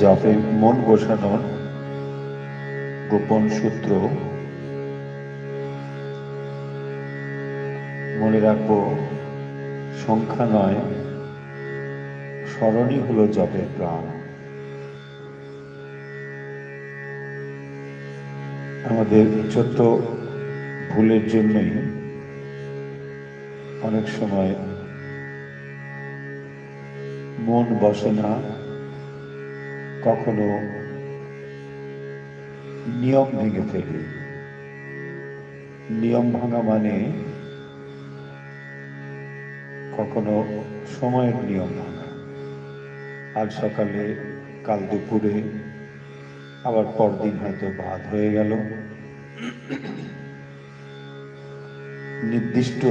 জপে মন বসানোর গোপন সূত্র। মনে রাখবো, সংখ্যা নয়, স্মরণই হলো জপের প্রাণ। আমাদের ছোট্ট ভুলের জন্যই অনেক সময় মন বসে না, কখনো নিয়ম ভেঙে ফেলি। নিয়ম ভাঙা মানে কখনো সময়ের নিয়ম ভাঙা। আজ সকালে, কাল দুপুরে, আবার পরদিন হয়তো বাদ হয়ে গেল। নির্দিষ্ট